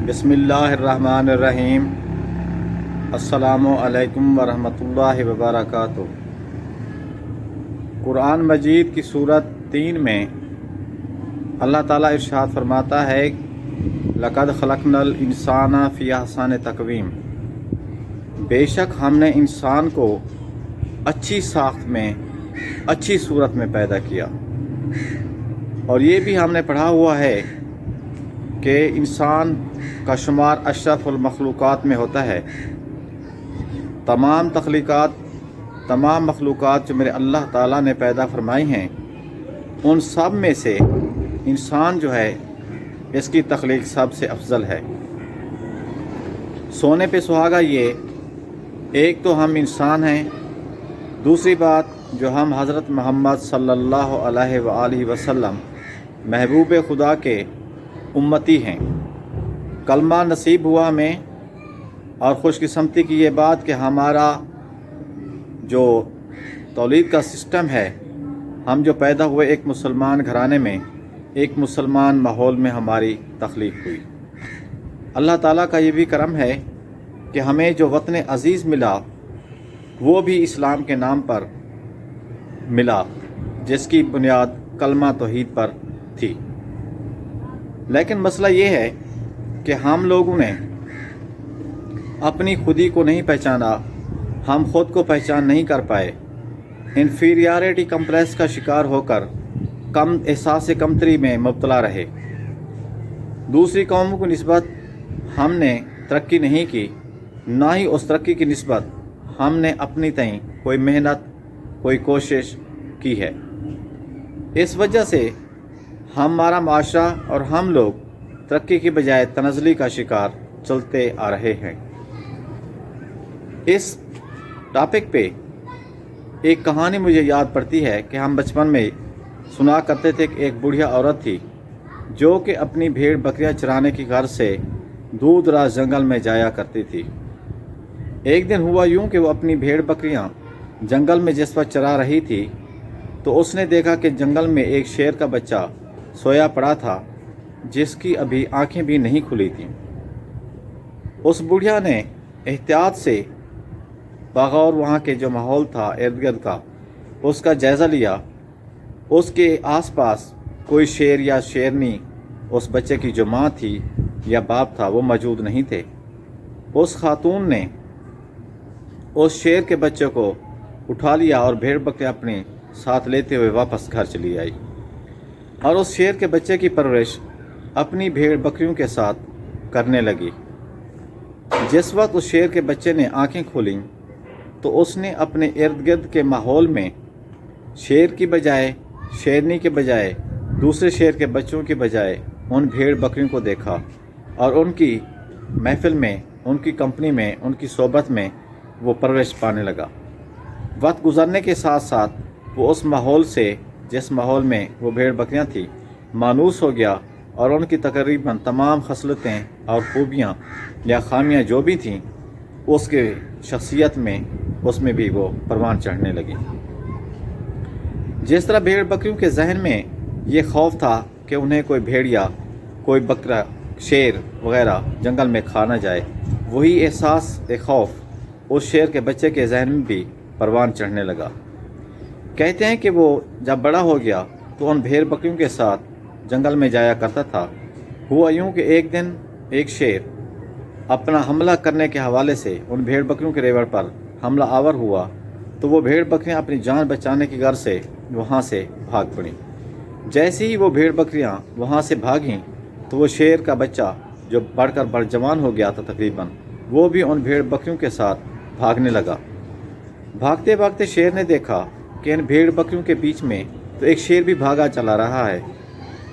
बिस्मिल्लाहिर्रहमानिर्रहीम। अस्सलामु अलैकुम वरहमतुल्लाहि वबरकातुहू। कुरान मजीद की सूरत 3 में अल्लाह ताला इरशाद फरमाता है, लक़द खलक़नल इंसाना फ़ी अहसन तक़वीम। बेशक हमने इंसान को अच्छी साख्त में, अच्छी सूरत में पैदा किया। और ये भी हमने पढ़ा हुआ है कि इंसान का शुमार अशरफुल मखलूक़ात में होता है। तमाम मखलूक़ात जो मेरे अल्लाह ताला ने पैदा फरमाई हैं, उन सब में से इंसान जो है, इसकी तख्लीक सबसे अफजल है। सोने पे सुहागा ये, एक तो हम इंसान हैं, दूसरी बात जो हम हज़रत मोहम्मद सल्लल्लाहु अलैहि वसल्लम महबूब खुदा के उम्मती हैं। कलमा नसीब हुआ हमें, और खुशकिस्मती की ये बात कि हमारा जो तौलीद का सिस्टम है, हम जो पैदा हुए एक मुसलमान घराने में, एक मुसलमान माहौल में हमारी तख्लीक हुई। अल्लाह ताला का ये भी करम है कि हमें जो वतन अज़ीज़ मिला वो भी इस्लाम के नाम पर मिला, जिसकी बुनियाद कलमा तौहीद पर थी। लेकिन मसला ये है कि हम लोगों ने अपनी खुदी को नहीं पहचाना, हम ख़ुद को पहचान नहीं कर पाए। इन्फीरियरिटी कम्प्लेक्स का शिकार होकर कम एहसास कमतरी में मुब्तला रहे। दूसरी कौमों की निस्बत हमने तरक्की नहीं की, ना ही उस तरक्की की निस्बत हमने अपनी तय कोई मेहनत, कोई कोशिश की है। इस वजह से हमारा माशरा और हम लोग तरक्की की बजाय तनज़ली का शिकार चलते आ रहे हैं। इस टॉपिक पे एक कहानी मुझे याद पड़ती है कि हम बचपन में सुना करते थे कि एक बुढ़िया औरत थी जो कि अपनी भेड़ बकरियां चराने की गर्ज से दूर दराज जंगल में जाया करती थी। एक दिन हुआ यूं कि वो अपनी भेड़ बकरियां जंगल में जिस वक्त चरा रही थी, तो उसने देखा कि जंगल में एक शेर का बच्चा सोया पड़ा था, जिसकी अभी आंखें भी नहीं खुली थीं। उस बुढ़िया ने एहतियात से बगौर वहाँ के जो माहौल था इर्द गिर्द का, उसका जायज़ा लिया। उसके आसपास कोई शेर या शेरनी, उस बच्चे की जो माँ थी या बाप था, वो मौजूद नहीं थे। उस खातून ने उस शेर के बच्चे को उठा लिया और भेड़ बकरियां अपने साथ लेते हुए वापस घर चली आई, और उस शेर के बच्चे की परवरिश अपनी भेड़ बकरियों के साथ करने लगी। जिस वक्त उस शेर के बच्चे ने आंखें खोलीं, तो उसने अपने इर्द गिर्द के माहौल में शेर की बजाय, शेरनी के बजाय, दूसरे शेर के बच्चों की बजाय उन भेड़ बकरियों को देखा, और उनकी महफिल में, उनकी कंपनी में, उनकी सोबत में वो परवरिश पाने लगा। वक्त गुजरने के साथ साथ वो उस माहौल से, जिस माहौल में वो भेड़ बकरियां थी, मानूस हो गया, और उनकी तकरीबन तमाम खसलतें और खूबियाँ या खामियाँ जो भी थीं, उसके शख्सियत में, उसमें भी वो परवान चढ़ने लगी। जिस तरह भेड़ बकरियों के जहन में ये खौफ था कि उन्हें कोई भेड़िया, कोई बकरा, शेर वगैरह जंगल में खा न जाए, वही एहसास, एक खौफ उस शेर के बच्चे के जहन में भी परवान चढ़ने लगा। कहते हैं कि वो जब बड़ा हो गया तो उन भेड़ बकरियों के साथ जंगल में जाया करता था। हुआ यूं कि एक दिन एक शेर अपना हमला करने के हवाले से उन भेड़ बकरियों के रेवड़ पर हमला आवर हुआ, तो वो भेड़ बकरियां अपनी जान बचाने की गर्ज से वहाँ से भाग पड़ीं। जैसे ही वो भेड़ बकरियां वहाँ से भागीं, तो वो शेर का बच्चा जो बढ़कर बड़ जवान हो गया था तकरीबन, वो भी उन भेड़ बकरियों के साथ भागने लगा। भागते भागते शेर ने देखा कि इन भेड़ बकरियों के बीच में तो एक शेर भी भागा चला रहा है।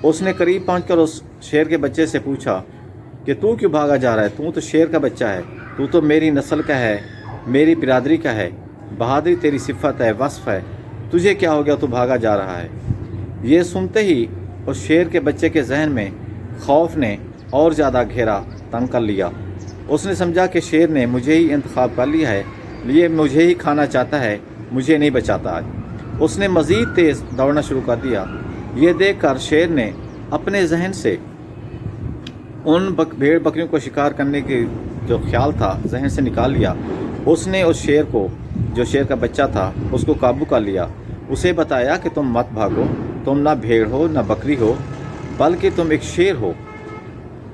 उसने करीब पहुंचकर उस शेर के बच्चे से पूछा कि तू क्यों भागा जा रहा है? तू तो शेर का बच्चा है, तू तो मेरी नस्ल का है, मेरी बिरादरी का है, बहादुरी तेरी सिफत है, वस्फ है, तुझे क्या हो गया, तू भागा जा रहा है? ये सुनते ही उस शेर के बच्चे के जहन में खौफ ने और ज़्यादा घेरा तंग कर लिया। उसने समझा कि शेर ने मुझे ही इंतखाब कर लिया है, ये मुझे ही खाना चाहता है, मुझे नहीं बचाता। उसने मज़ीद तेज़ दौड़ना शुरू कर दिया। ये देखकर शेर ने अपने जहन से उन भेड़ बकरियों को शिकार करने के जो ख्याल था जहन से निकाल लिया। उसने उस शेर को, जो शेर का बच्चा था, उसको काबू कर लिया। उसे बताया कि तुम मत भागो, तुम ना भेड़ हो ना बकरी हो, बल्कि तुम एक शेर हो।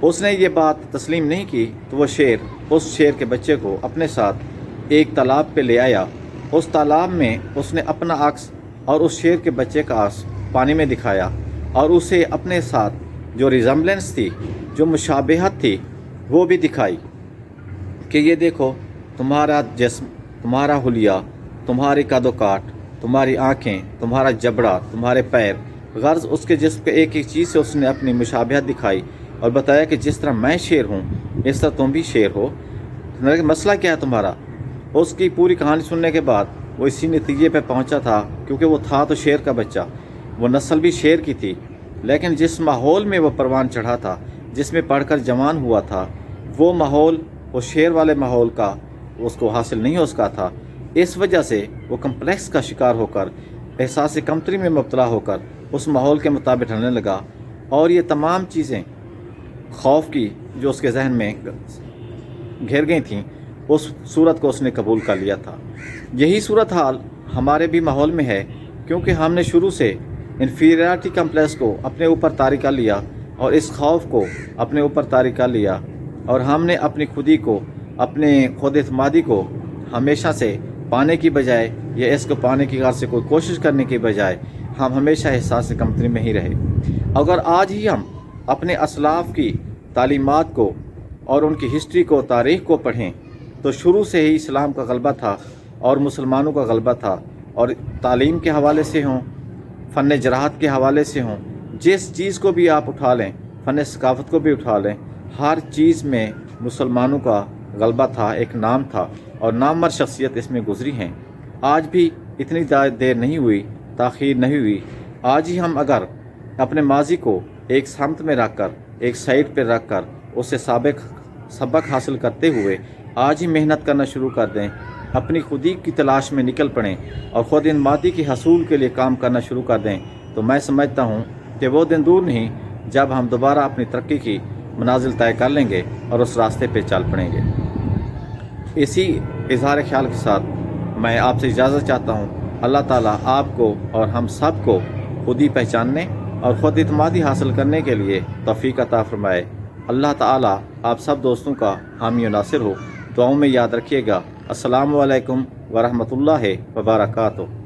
उसने ये बात तस्लीम नहीं की तो वो शेर उस शेर के बच्चे को अपने साथ एक तालाब पे ले आया। उस तालाब में उसने अपना अक्स और उस शेर के बच्चे का अक्स पानी में दिखाया और उसे अपने साथ जो रिजम्बलेंस थी, जो मुशाबहत थी, वो भी दिखाई कि ये देखो तुम्हारा जिस्म, तुम्हारा हुलिया, तुम्हारी कदोकाट, तुम्हारी आँखें, तुम्हारा जबड़ा, तुम्हारे पैर। गर्ज उसके जिस्म के एक एक चीज़ से उसने अपनी मुशाबहत दिखाई और बताया कि जिस तरह मैं शेर हूँ इस तरह तुम भी शेर हो, मसला क्या है तुम्हारा। उसकी पूरी कहानी सुनने के बाद वो इसी नतीजे पे पहुंचा था, क्योंकि वो था तो शेर का बच्चा, वो नस्ल भी शेर की थी, लेकिन जिस माहौल में वो परवान चढ़ा था, जिसमें पढ़कर जवान हुआ था, वो माहौल, वो शेर वाले माहौल का उसको हासिल नहीं हो सका था। इस वजह से वो कम्प्लेक्स का शिकार होकर, एहसास कमतरी में मुब्तला होकर उस माहौल के मुताबिक ढलने लगा और ये तमाम चीज़ें खौफ की जो उसके जहन में घेर गई थीं, उस सूरत को उसने कबूल कर लिया था। यही सूरत हाल हमारे भी माहौल में है, क्योंकि हमने शुरू से इन्फीरियरिटी कम्प्लेक्स को अपने ऊपर तारी कर लिया और इस खौफ को अपने ऊपर तारी कर लिया, और हमने अपनी खुदी को, अपने खुद एतमादी को हमेशा से पाने की बजाय या इसको पाने की गार से कोई कोशिश करने की बजाय हम हमेशा एहसास कमतरी में ही रहे। अगर आज ही हम अपने असलाफ की तालीमात को और उनकी हिस्ट्री को, तारीख़ को पढ़ें, तो शुरू से ही इस्लाम का गलबा था और मुसलमानों का गलबा था। और तालीम के हवाले से हों, फ़न जराहत के हवाले से हों, जिस चीज़ को भी आप उठा लें, फ़न सकाफ़त को भी उठा लें, हर चीज़ में मुसलमानों का गलबा था, एक नाम था और नामवर शख्सियत इसमें गुजरी हैं। आज भी इतनी देर नहीं हुई, ताख़ीर नहीं हुई। आज ही हम अगर अपने माजी को एक समत में रख कर, एक साइड पर रख कर, उससे सबक हासिल करते हुए आज ही मेहनत करना शुरू कर दें, अपनी खुदी की तलाश में निकल पड़ें और ख़ुद इन मादी की हसूल के लिए काम करना शुरू कर दें, तो मैं समझता हूँ कि वो दिन दूर नहीं जब हम दोबारा अपनी तरक्की की मनाजिल तय कर लेंगे और उस रास्ते पे चल पड़ेंगे। इसी इज़हार ख्याल के साथ मैं आपसे इजाज़त चाहता हूँ। अल्लाह ताला आपको और हम सब को खुदी पहचानने और ख़ुद इत्मादी हासिल करने के लिए तौफ़ीक़ अता फ़रमाए। अल्लाह ताला आप सब दोस्तों का हामी और नासिर हो। दुआओं में याद रखिएगा। अस्सलामु अलैकुम व रहमतुल्लाहि व बरकातुहू।